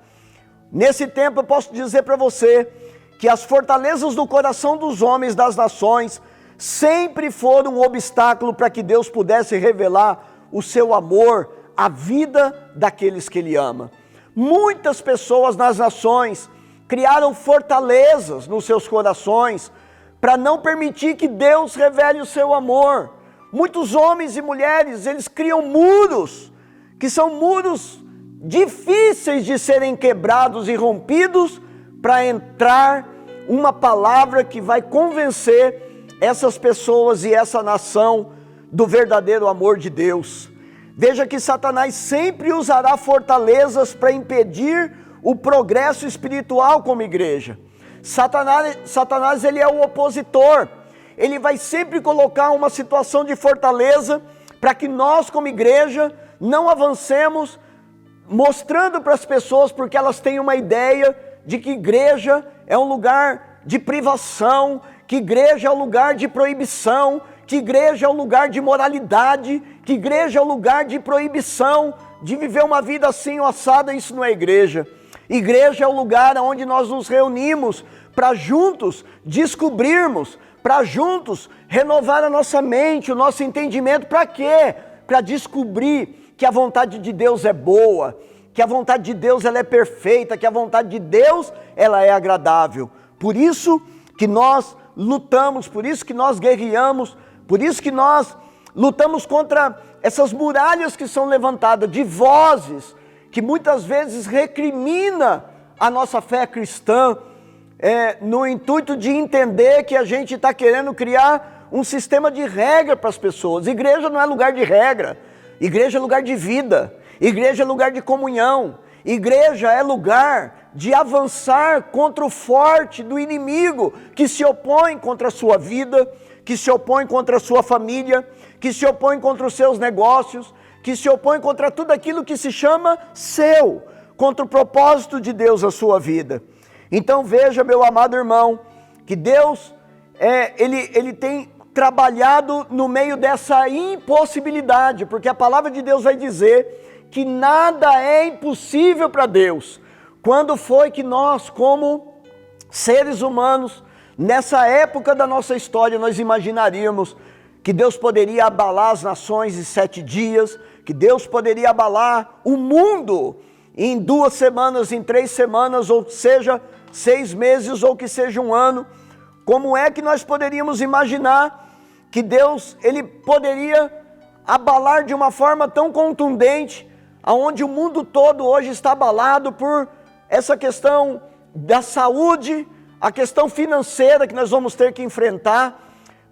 C: Nesse tempo eu posso dizer para você, que as fortalezas do coração dos homens das nações, sempre foram um obstáculo para que Deus pudesse revelar o seu amor, a vida daqueles que Ele ama. Muitas pessoas nas nações criaram fortalezas nos seus corações para não permitir que Deus revele o seu amor. Muitos homens e mulheres, eles criam muros, que são muros difíceis de serem quebrados e rompidos, para entrar uma palavra que vai convencer essas pessoas e essa nação do verdadeiro amor de Deus. Veja que Satanás sempre usará fortalezas para impedir o progresso espiritual como igreja. Satanás ele é o opositor. Ele vai sempre colocar uma situação de fortaleza para que nós como igreja não avancemos, mostrando para as pessoas, porque elas têm uma ideia de que igreja é um lugar de privação, que igreja é um lugar de proibição, que igreja é um lugar de moralidade, que igreja é um lugar de proibição, de viver uma vida assim ou assada. Isso não é igreja. Igreja é o lugar onde nós nos reunimos para juntos descobrirmos, para juntos renovar a nossa mente, o nosso entendimento. Para quê? Para descobrir que a vontade de Deus é boa, que a vontade de Deus ela é perfeita, que a vontade de Deus ela é agradável. Por isso que nós lutamos, por isso que nós guerreamos, por isso que nós lutamos contra essas muralhas que são levantadas, de vozes que muitas vezes recrimina a nossa fé cristã, no intuito de entender que a gente está querendo criar um sistema de regra para as pessoas. Igreja não é lugar de regra, igreja é lugar de vida, igreja é lugar de comunhão, igreja é lugar de avançar contra o forte do inimigo que se opõe contra a sua vida, que se opõe contra a sua família, que se opõe contra os seus negócios, que se opõe contra tudo aquilo que se chama seu, contra o propósito de Deus na sua vida. Então veja, meu amado irmão, que Deus, ele tem trabalhado no meio dessa impossibilidade, porque a palavra de Deus vai dizer que nada é impossível para Deus. Quando foi que nós, como seres humanos, nessa época da nossa história, nós imaginaríamos que Deus poderia abalar as nações em 7 dias, que Deus poderia abalar o mundo em 2 semanas, em 3 semanas, ou seja, 6 meses, ou que seja um ano? Como é que nós poderíamos imaginar que Deus, ele poderia abalar de uma forma tão contundente, aonde o mundo todo hoje está abalado por essa questão da saúde, a questão financeira que nós vamos ter que enfrentar?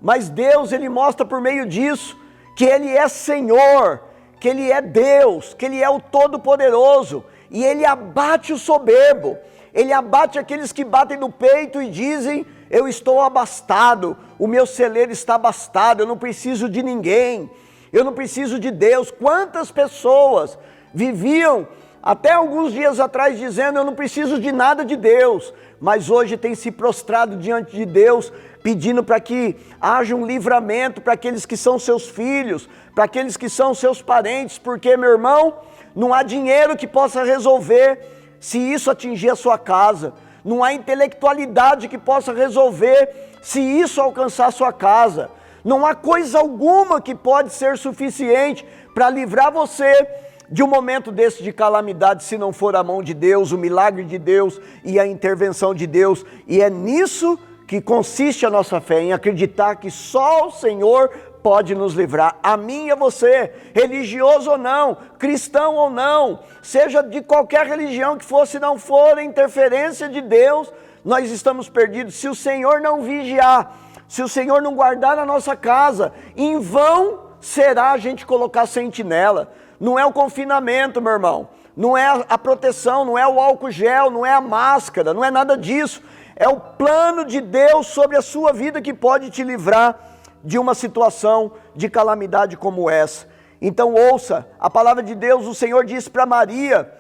C: Mas Deus, ele mostra por meio disso que ele é Senhor, que ele é Deus, que ele é o Todo-Poderoso, e ele abate o soberbo, ele abate aqueles que batem no peito e dizem: eu estou abastado, o meu celeiro está abastado, eu não preciso de ninguém, eu não preciso de Deus. Quantas pessoas viviam até alguns dias atrás dizendo: eu não preciso de nada de Deus, mas hoje tem se prostrado diante de Deus, pedindo para que haja um livramento para aqueles que são seus filhos, para aqueles que são seus parentes, porque, meu irmão, não há dinheiro que possa resolver se isso atingir a sua casa, não há intelectualidade que possa resolver se isso alcançar a sua casa, não há coisa alguma que pode ser suficiente para livrar você de um momento desse de calamidade, se não for a mão de Deus, o milagre de Deus e a intervenção de Deus. E é nisso que consiste a nossa fé, em acreditar que só o Senhor pode nos livrar, a mim e a você, religioso ou não, cristão ou não, seja de qualquer religião que for, se não for a interferência de Deus, nós estamos perdidos. Se o Senhor não vigiar, se o Senhor não guardar a nossa casa, em vão será a gente colocar sentinela. Não é o confinamento, meu irmão, não é a proteção, não é o álcool gel, não é a máscara, não é nada disso. É o plano de Deus sobre a sua vida que pode te livrar de uma situação de calamidade como essa. Então ouça, a palavra de Deus, o Senhor disse para Maria,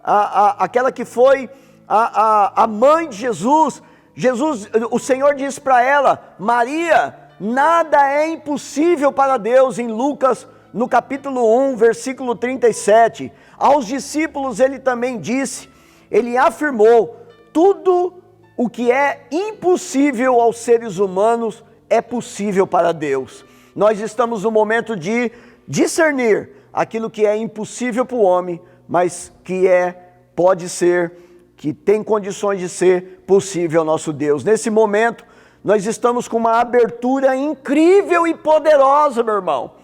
C: aquela que foi a mãe de Jesus, o Senhor disse para ela: Maria, nada é impossível para Deus, em Lucas, no capítulo 1, versículo 37, aos discípulos ele também disse, ele afirmou: tudo o que é impossível aos seres humanos é possível para Deus. Nós estamos no momento de discernir aquilo que é impossível para o homem, mas que pode ser, que tem condições de ser possível ao nosso Deus. Nesse momento, nós estamos com uma abertura incrível e poderosa, meu irmão.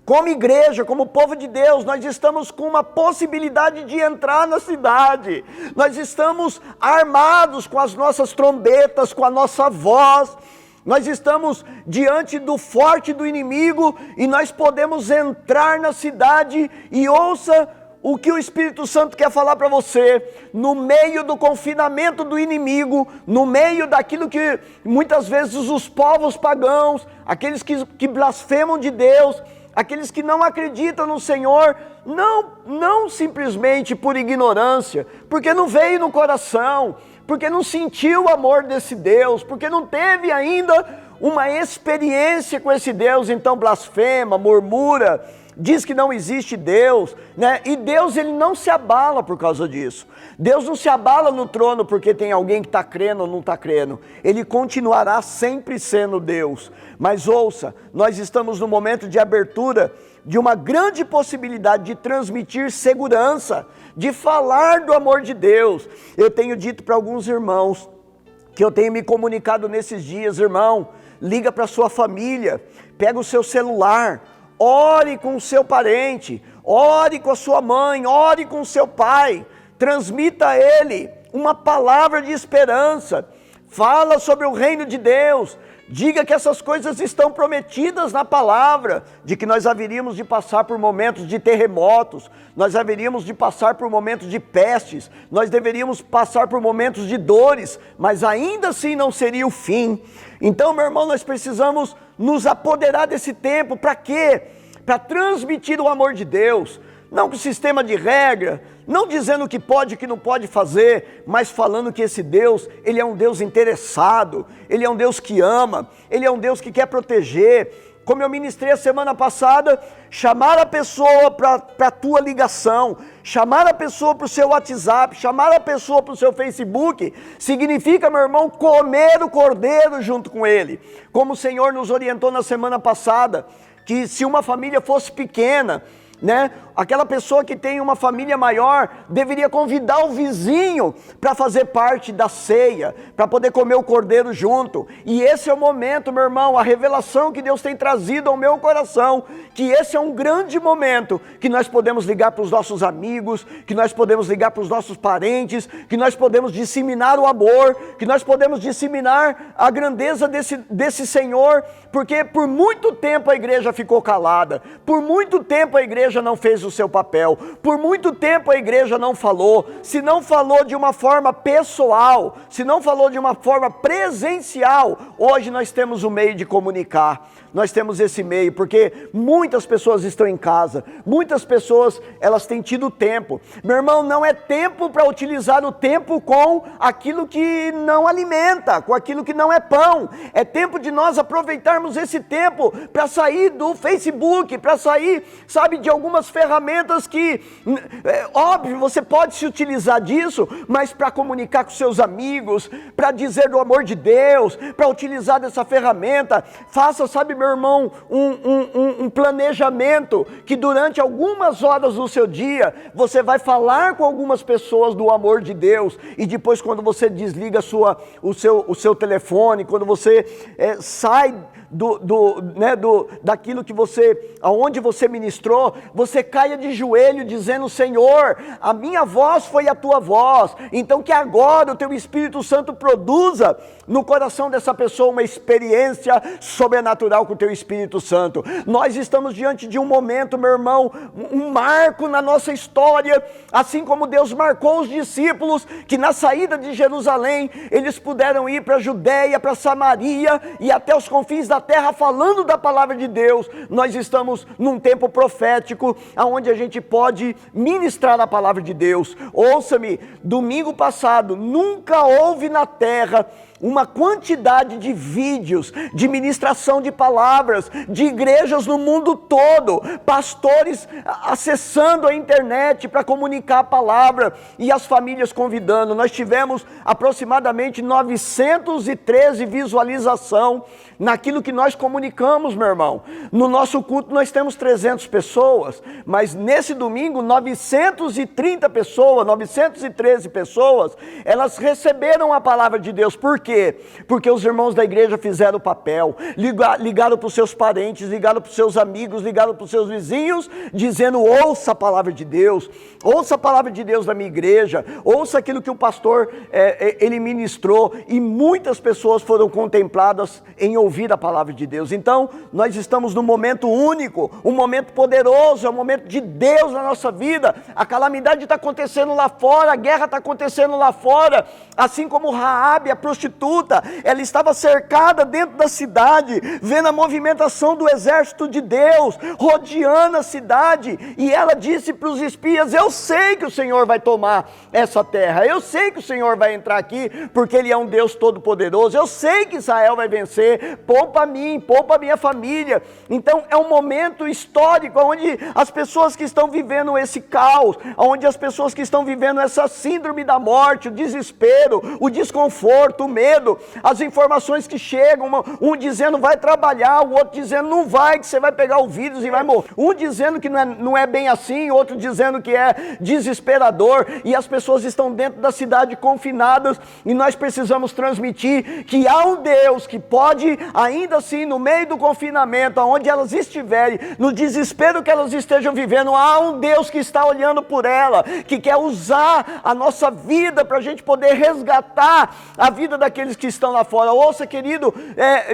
C: Como igreja, como povo de Deus, nós estamos com uma possibilidade de entrar na cidade. Nós estamos armados com as nossas trombetas, com a nossa voz. Nós estamos diante do forte do inimigo e nós podemos entrar na cidade e ouça o que o Espírito Santo quer falar para você, no meio do confinamento do inimigo, no meio daquilo que muitas vezes os povos pagãos, aqueles que blasfemam de Deus, aqueles que não acreditam no Senhor, não simplesmente por ignorância, porque não veio no coração, porque não sentiu o amor desse Deus, porque não teve ainda uma experiência com esse Deus, então blasfema, murmura, diz que não existe Deus, né? E Deus, ele não se abala por causa disso. Deus não se abala no trono porque tem alguém que está crendo ou não está crendo. Ele continuará sempre sendo Deus. Mas ouça, nós estamos no momento de abertura de uma grande possibilidade de transmitir segurança, de falar do amor de Deus. Eu tenho dito para alguns irmãos, que eu tenho me comunicado nesses dias, irmão, liga para sua família, pega o seu celular, ore com o seu parente, ore com a sua mãe, ore com o seu pai, transmita a ele uma palavra de esperança, fala sobre o reino de Deus, diga que essas coisas estão prometidas na palavra, de que nós haveríamos de passar por momentos de terremotos, nós haveríamos de passar por momentos de pestes, nós deveríamos passar por momentos de dores, mas ainda assim não seria o fim. Então, meu irmão, nós precisamos nos apoderar desse tempo. Para quê? Para transmitir o amor de Deus, não com sistema de regra, não dizendo o que pode e o que não pode fazer, mas falando que esse Deus, ele é um Deus interessado, ele é um Deus que ama, ele é um Deus que quer proteger. Como eu ministrei a semana passada, chamar a pessoa para a tua ligação, chamar a pessoa para o seu WhatsApp, chamar a pessoa para o seu Facebook, significa, meu irmão, comer o cordeiro junto com ele. Como o Senhor nos orientou na semana passada, que se uma família fosse pequena, né, aquela pessoa que tem uma família maior deveria convidar o vizinho para fazer parte da ceia, para poder comer o cordeiro junto. E esse é o momento, meu irmão, a revelação que Deus tem trazido ao meu coração, que esse é um grande momento que nós podemos ligar para os nossos amigos, que nós podemos ligar para os nossos parentes, que nós podemos disseminar o amor, que nós podemos disseminar a grandeza desse Senhor, porque por muito tempo a igreja ficou calada, por muito tempo a igreja não fez o seu papel, por muito tempo a igreja não falou, se não falou de uma forma pessoal, se não falou de uma forma presencial, hoje nós temos um meio de comunicar, nós temos esse meio, porque muitas pessoas estão em casa, muitas pessoas, elas têm tido tempo. Meu irmão, não é tempo para utilizar o tempo com aquilo que não alimenta, com aquilo que não é pão, é tempo de nós aproveitarmos esse tempo para sair do Facebook, para sair, sabe, de algumas ferramentas que, óbvio, você pode se utilizar disso, mas para comunicar com seus amigos, para dizer do amor de Deus, para utilizar dessa ferramenta, faça, sabe, meu irmão, um planejamento, que durante algumas horas do seu dia, você vai falar com algumas pessoas do amor de Deus, e depois quando você desliga o seu telefone, quando você sai daquilo que aonde você ministrou, você caia de joelho dizendo: Senhor, a minha voz foi a tua voz, então que agora o teu Espírito Santo produza no coração dessa pessoa uma experiência sobrenatural com o teu Espírito Santo. Nós estamos diante de um momento, meu irmão, um marco na nossa história, assim como Deus marcou os discípulos, que na saída de Jerusalém, eles puderam ir para a Judéia, para Samaria e até os confins da terra falando da palavra de Deus. Nós estamos num tempo profético, onde a gente pode ministrar a palavra de Deus. Ouça-me, domingo passado, nunca houve na terra uma quantidade de vídeos, de ministração de palavras, de igrejas no mundo todo, pastores acessando a internet para comunicar a palavra e as famílias convidando. Nós tivemos aproximadamente 913 visualizações naquilo que nós comunicamos, meu irmão. No nosso culto nós temos 300 pessoas, mas nesse domingo 913 pessoas, elas receberam a palavra de Deus. Por quê? quê? Porque os irmãos da igreja fizeram o papel, ligaram para os seus parentes, ligaram para os seus amigos, ligaram para os seus vizinhos, dizendo: ouça a palavra de Deus, ouça a palavra de Deus da minha igreja, ouça aquilo que o pastor ele ministrou, e muitas pessoas foram contempladas em ouvir a palavra de Deus. Então, nós estamos num momento único, um momento poderoso, é um momento de Deus na nossa vida. A calamidade está acontecendo lá fora, a guerra está acontecendo lá fora, assim como Raabe, a prostituta, ela estava cercada dentro da cidade, vendo a movimentação do exército de Deus, rodeando a cidade, e ela disse para os espias: eu sei que o Senhor vai tomar essa terra, eu sei que o Senhor vai entrar aqui, porque Ele é um Deus todo-poderoso, eu sei que Israel vai vencer, poupa a mim, poupa a minha família. Então é um momento histórico, onde as pessoas que estão vivendo esse caos, onde as pessoas que estão vivendo essa síndrome da morte, o desespero, o desconforto, o medo, as informações que chegam, um dizendo vai trabalhar, o outro dizendo não vai, que você vai pegar o vírus e vai morrer, um dizendo que não é bem assim, outro dizendo que é desesperador, e as pessoas estão dentro da cidade confinadas, e nós precisamos transmitir que há um Deus que pode, ainda assim, no meio do confinamento, aonde elas estiverem, no desespero que elas estejam vivendo, há um Deus que está olhando por ela, que quer usar a nossa vida para a gente poder resgatar a vida daqueles que estão lá fora. Ouça, querido,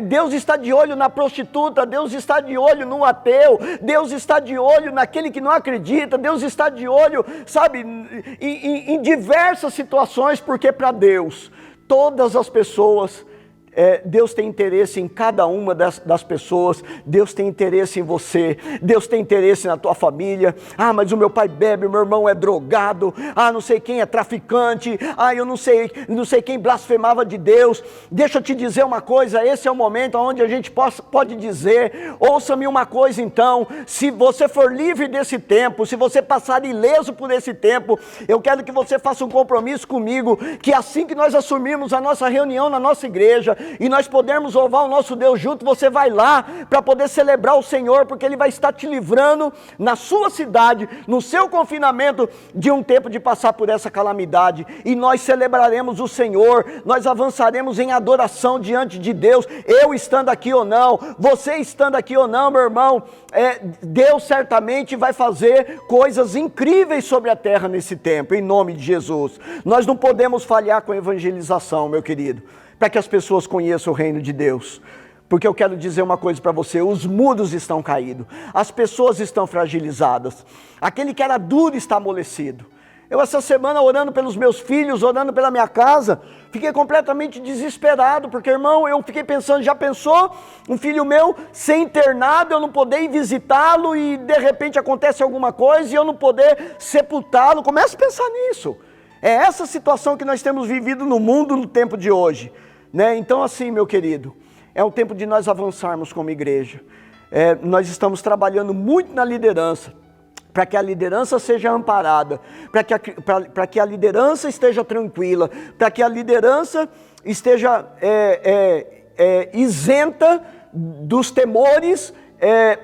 C: Deus está de olho na prostituta, Deus está de olho no ateu, Deus está de olho naquele que não acredita, Deus está de olho, sabe, em diversas situações, porque para Deus, todas as pessoas, Deus tem interesse em cada uma das pessoas, Deus tem interesse em você, Deus tem interesse na tua família. Ah, mas o meu pai bebe, o meu irmão é drogado, não sei quem é traficante, eu não sei quem blasfemava de Deus. Deixa eu te dizer uma coisa, esse é o momento onde a gente pode dizer: ouça-me uma coisa então, se você for livre desse tempo, se você passar ileso por esse tempo, eu quero que você faça um compromisso comigo, que assim que nós assumirmos a nossa reunião na nossa igreja, e nós podemos louvar o nosso Deus junto, você vai lá para poder celebrar o Senhor, porque Ele vai estar te livrando na sua cidade, no seu confinamento, de um tempo de passar por essa calamidade, e nós celebraremos o Senhor, nós avançaremos em adoração diante de Deus, eu estando aqui ou não, você estando aqui ou não, meu irmão, Deus certamente vai fazer coisas incríveis sobre a terra nesse tempo, em nome de Jesus. Nós não podemos falhar com a evangelização, meu querido, para que as pessoas conheçam o reino de Deus. Porque eu quero dizer uma coisa para você: os muros estão caídos, as pessoas estão fragilizadas, aquele que era duro está amolecido. Eu essa semana, orando pelos meus filhos, orando pela minha casa, fiquei completamente desesperado, porque, irmão, eu fiquei pensando: já pensou um filho meu ser internado, eu não poder ir visitá-lo, e de repente acontece alguma coisa e eu não poder sepultá-lo? Comece a pensar nisso. É essa situação que nós temos vivido no mundo no tempo de hoje, né? Então, assim, meu querido, é o tempo de nós avançarmos como igreja. Nós estamos trabalhando muito na liderança, para que a liderança seja amparada, para que a liderança esteja tranquila, para que a liderança esteja isenta dos temores,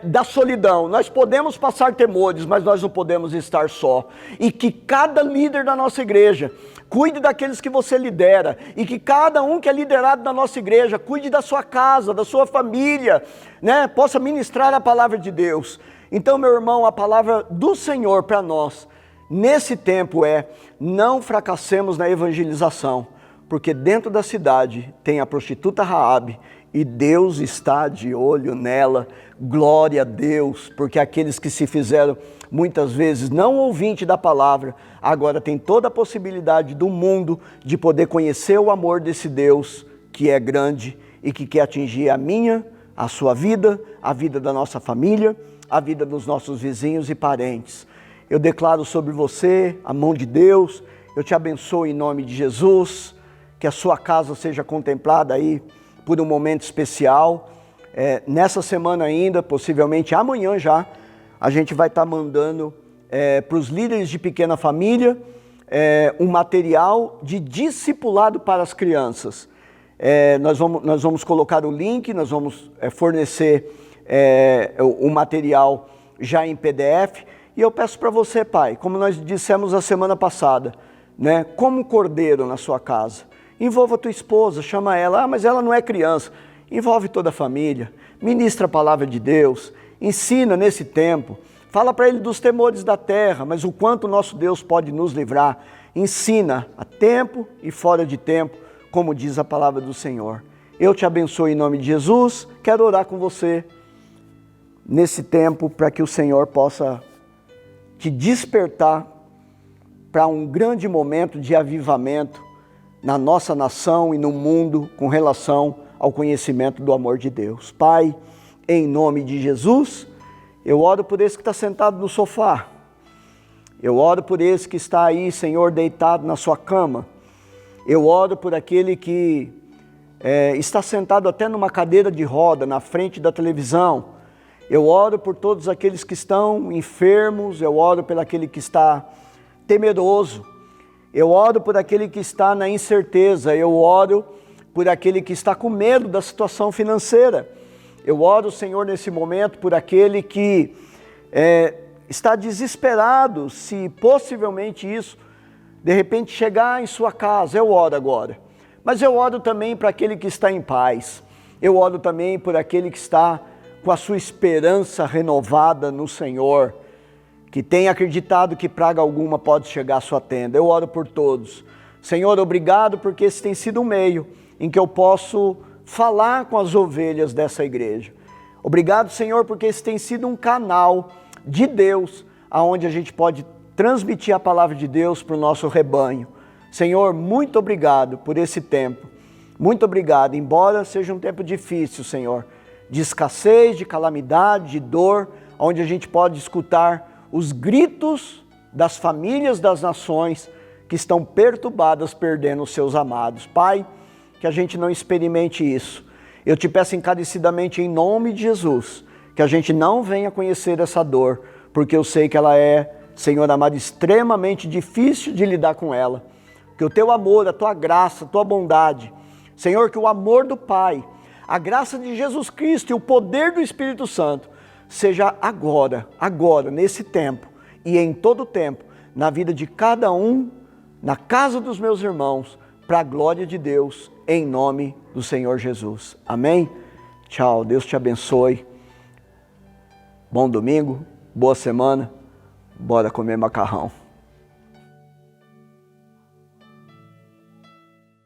C: da solidão. Nós podemos passar temores, mas nós não podemos estar só. E que cada líder da nossa igreja cuide daqueles que você lidera, e que cada um que é liderado da nossa igreja cuide da sua casa, da sua família, né? Possa ministrar a palavra de Deus. Então, meu irmão, a palavra do Senhor para nós nesse tempo não fracassemos na evangelização, porque dentro da cidade tem a prostituta Raabe, e Deus está de olho nela. Glória a Deus, porque aqueles que se fizeram muitas vezes não ouvinte da palavra, agora tem toda a possibilidade do mundo de poder conhecer o amor desse Deus que é grande e que quer atingir a minha, a sua vida, a vida da nossa família, a vida dos nossos vizinhos e parentes. Eu declaro sobre você a mão de Deus, eu te abençoo em nome de Jesus, que a sua casa seja contemplada aí por um momento especial. Nessa semana ainda, possivelmente amanhã já, a gente vai estar mandando para os líderes de pequena família um material de discipulado para as crianças. Nós vamos colocar o link, nós vamos fornecer o material já em PDF, e eu peço para você, pai, como nós dissemos a semana passada, né, como um cordeiro na sua casa, Envolva a tua esposa, chama ela. Mas ela não é criança. Envolve toda a família. Ministra a palavra de Deus. Ensina nesse tempo. Fala para ele dos temores da terra, mas o quanto o nosso Deus pode nos livrar. Ensina a tempo e fora de tempo, como diz a palavra do Senhor. Eu te abençoo em nome de Jesus. Quero orar com você nesse tempo para que o Senhor possa te despertar para um grande momento de avivamento na nossa nação e no mundo com relação ao conhecimento do amor de Deus. Pai, em nome de Jesus, eu oro por esse que está sentado no sofá. Eu oro por esse que está aí, Senhor, deitado na sua cama. Eu oro por aquele que está sentado até numa cadeira de roda na frente da televisão. Eu oro por todos aqueles que estão enfermos. Eu oro por aquele que está temeroso. Eu oro por aquele que está na incerteza. Eu oro por aquele que está com medo da situação financeira. Eu oro, Senhor, nesse momento por aquele que está desesperado, se possivelmente isso, de repente, chegar em sua casa. Eu oro agora. Mas eu oro também para aquele que está em paz. Eu oro também por aquele que está com a sua esperança renovada no Senhor, que tem acreditado que praga alguma pode chegar à sua tenda. Eu oro por todos. Senhor, obrigado porque esse tem sido um meio em que eu posso falar com as ovelhas dessa igreja. Obrigado, Senhor, porque esse tem sido um canal de Deus, aonde a gente pode transmitir a palavra de Deus para o nosso rebanho. Senhor, muito obrigado por esse tempo. Muito obrigado, embora seja um tempo difícil, Senhor, de escassez, de calamidade, de dor, onde a gente pode escutar os gritos das famílias das nações que estão perturbadas, perdendo os seus amados. Pai, que a gente não experimente isso. Eu te peço encarecidamente em nome de Jesus, que a gente não venha conhecer essa dor, porque eu sei que ela é, Senhor amado, extremamente difícil de lidar com ela. Que o teu amor, a tua graça, a tua bondade, Senhor, que o amor do Pai, a graça de Jesus Cristo e o poder do Espírito Santo seja agora, nesse tempo e em todo tempo, na vida de cada um, na casa dos meus irmãos, para a glória de Deus, em nome do Senhor Jesus. Amém? Tchau, Deus te abençoe. Bom domingo, boa semana, bora comer macarrão.